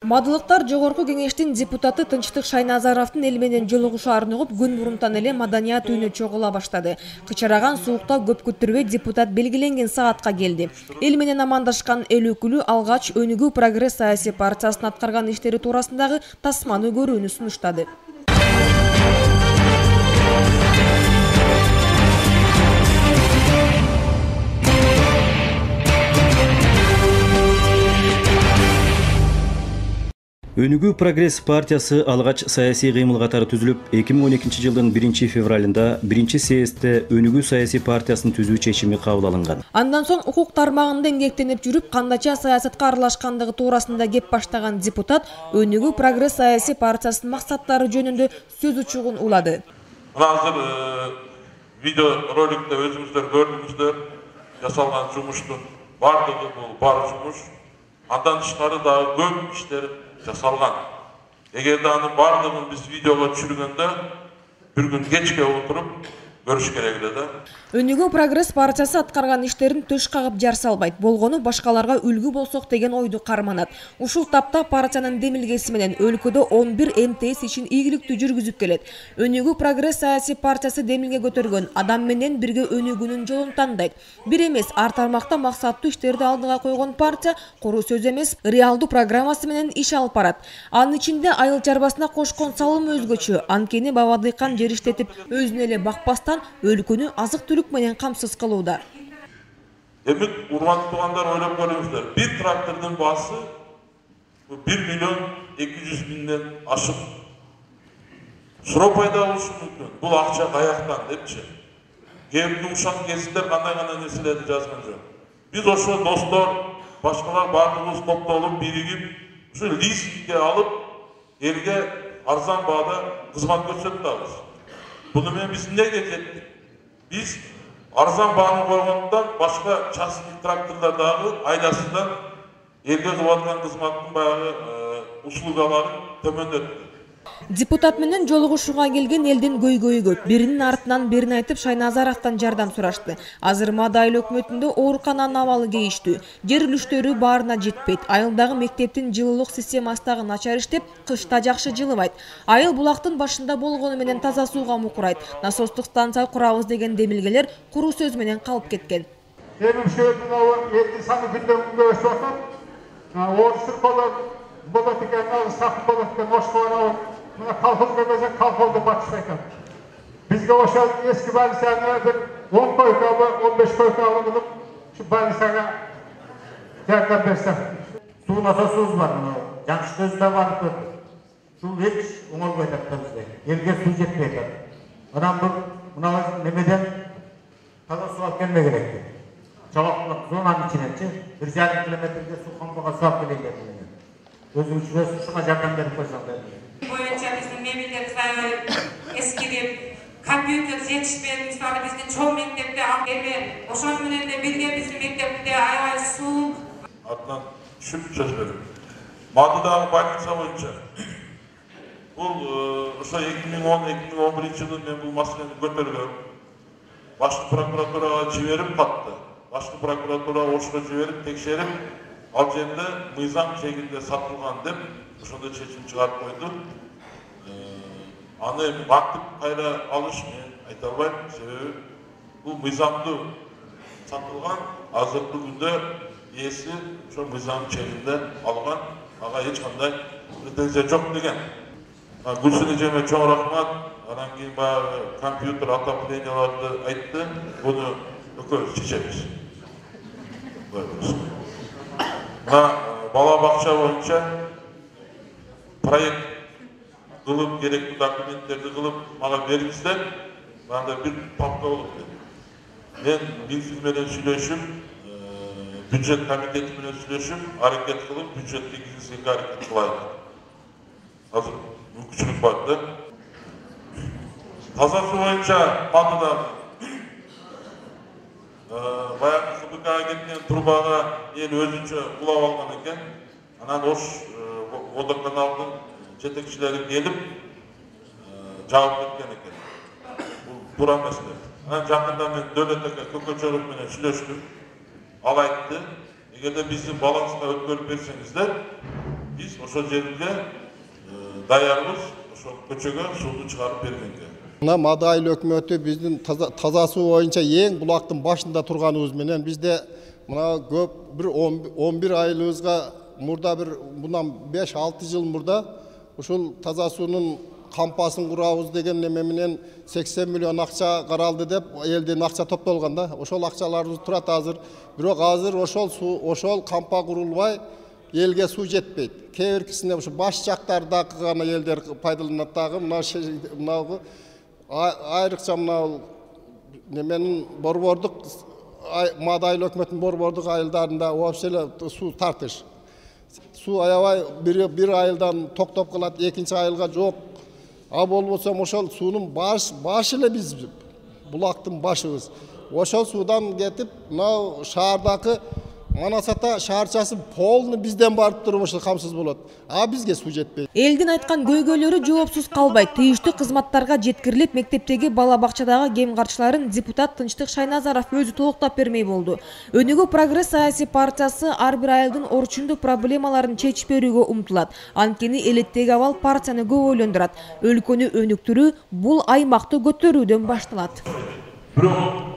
Мадылыктар жогорку кеңештин депутаты Тынчтык Шайназаровдун эл менен жолугушаарын угуп, күн мурунтан эле маданият үйүнө чогула баштады. Кычыраган суукта көп күттүрбөй депутат белгиленген саатка келди. Эл менен амандашкан эл өкүлү алгач Өнүгүү Прогресс саясий партиясынын аткарган иштери туурасындагы тасманы көрүүнү сунуштады. Өнүгүү Прогресс партиясы алгач саясий кыймыл катары түзүлүп, 2012 жылдын 1 февралында 1 съездде Өнүгүү саясий партиясын түзүү чечими кабыл алынган. Андан соң укук тармагында эмгектенип жүрүп, кандайча саясатка аралашкандыгы туурасында кеп баштаган депутат Өнүгүү Прогресс саясий партиясынын максаттары жөнүндө сөз учугун улады. Азыр видео роликте өзүңүздөр көрдүңүздөр, жасалган жумуштун бардыгы бул бар жумуш. Андан тышкары дагы көп иштер жасалган. Эгерде анын бардыгын биз видеого түшүргөндө бир күн кечке отуруп көрүш керек эле да. Өнүгүү Прогресс партиясы аткарган иштерин төш кагып жар салбайт, болгону башкаларга үлгү болсок деген ойду карманат. Ушул тапта партиянын демилгеси менен өлкөдө 11 МТС ишин ийгиликтүү жүргүзүп келет. Өнүгүү Прогресс саясий партиясы демилге көтөргөн адам менен бирге өнүгүүнүн жолун тандайт. Бир эмес, ар тармакта максаттуу иштерди алдыга койгон партия куру сөз эмес, реалдуу программасы менен иш алып барат. Анын ичинде айыл чарбасына кошкон салым өзгөчө. Анткени баба дыйкан жер иштетип өзүн эле бакпастан өлкөнү азык-түлүк менен камсыз кылууда. Эми урматтуу туугандар, ойлоп көрүңүздөр. Бир трактордун баасы 1 миллион 200 миңден ашык. Суроо пайда болушу мүмкүн. Бул акча каяктан депчи. Кээинки ушак кезинде кандай нерселерди жазган жок. Биз ошо достор, башкалар баардыгыбыз топтолуп, биригип, ушу лизингге алып, элге арзан баада кызмат көрсөтөбүз. Буну менен биз эмнеге жеттик? Биз арзан бааны койгондон башка частный тракторлор дагы айдасынан элге кылып аткан кызматтын баягы услугаларын төмөндөттү. Депутат менен жолугушууга келген элдин көйгөйү көп. Биринин артынан бирин айтып Шайназаровдон жардам сурашты. Азыр Мадайыл өкмөтүндө оорукананын абалы кейиштүү. Жер үлүштөрү баарына жетпейт. Айылдагы мектептин жылуулук системасы дагы начар иштеп, кышта жакшы жылыбайт. Айыл булактын башында болгону менен таза сууга мукурайт. Насостук станция курабыз деген демилгелер куру сөз менен калып кеткен. Колхозга келсек, колхозду батышта экен. Бизге ошол эски больницаны бир 10 койкалы, 15 койкалы кылып, ушу больницага жардам берсе. Суу насосубуз бар, жаңы көзүндө барып көрдүк. Суу эч оңолбой атат бизге. Элге суу жетпей атат. Анан мына немеден таза суу алып келме керек. Чабактык зонанын ичиненчи 1,5 километрге суу камбага суу алып келейин деп. Өзүңүз ушуга жардам берип койсоңдар. Боюнча биздин мебелдерибиз дагы эскирип, компьютер жетишпейт, мисалы биздин чоң мектепте эми ошону менен эле бирге биздин мектепте аябай суук. Артынан түшүп сөз берем. Мадыдагы больница боюнча бул ошо 2010-2011 жылы мен бул маселени көтөргөм. Башкы прокуратурага жиберип катты. Башкы прокуратура ошого жиберип текшерип, ал жерде мыйзам чегинде сатылган деп ошондой чечим чыгарып койду. Аны бактып кайра алыш мен айта албайм, себеби бул мыйзамдуу сатылган, азыркы күндө ээси ошо мыйзам чегинде алган, ага эч кандай претензия жок деген. Гүлсүн эжеме чоң рахмат. Анан кийин баягы компьютер отопленияларды айтты, буну экөөбүз чечебиз. Мына бала бакча боюнча проект кылып, керектүү документтерди кылып, мага бериңиздер. Мында бир папка болуп кетти. Мен Минфин менен сүйлөшүп, бюджет комитети менен сүйлөшүп, аракет кылып, бюджетти киргизүүгө аракет кылайын. Азыр мүмкүнчүлүк бар да. Таза суу боюнча Мадыда баягы КБКга кеткен трубага эл өзүнчө улап алган экен. Анан ош водоканалдын жетекчилери келип жаап кеткен экен. Бул туура эмеспи? Анан жакында мен Дөөлөт ака Көкөчөров менен сүйлөштүм. Ал айтты, эгерде биздин баланска өткөрүп берсеңиздер, Биз ошол жерге даярбыз, ошол көчөгө сууну чыгарып бергенге. Мына Мадайыл өкмөтү биздин таза суу боюнча эң булактын башында турганыбыз менен бизде мына көп бир 11 айлыбызга мурда бир мындан 5-6 жыл мурда ушул таза суунун кампасын курабыз деген неме менен 80 миллион акча каралды деп элден акча топтолгон да. Ошол акчаларыбыз турат азыр. Бирок азыр ошол кампа курулбай элге суу жетпейт. Кээ биркисине ушу баш жактардагы гана элдер пайдаланат дагы. Мына айрыкча мына неменин борбордук Мадайыл өкмөтүнүн борбордук айылдарында вообще суу тартыш. Суу аябай бир айылдан токтоп калат, экинчи айылга жок. А болбосо ошол суунун башы эле биз булактын башыбыз. Ошол суудан кетип, мына шаардагы Манасата шаарчасы полный бизден барып туруп ошол камсыз болот. А бизге суу жетпейт. Элдин айткан көйгөйлөрү жоопсуз калбайт. Тийиштүү кызматтарга жеткирилип, мектептеги бала бакчадагы кем карчыларын депутат Тынчтык Шайназаров өзү толуктап бермей болду. Өнүгүү прогресс саясий партиясы ар бир айылдын орчундуу проблемаларын чечип берүүгө умтулат. Анткени элеттеги абал партияны көп ойлондурат. Өлкөнү өнүктүрүү бул аймакты көтөрүүдөн башталат. Бирок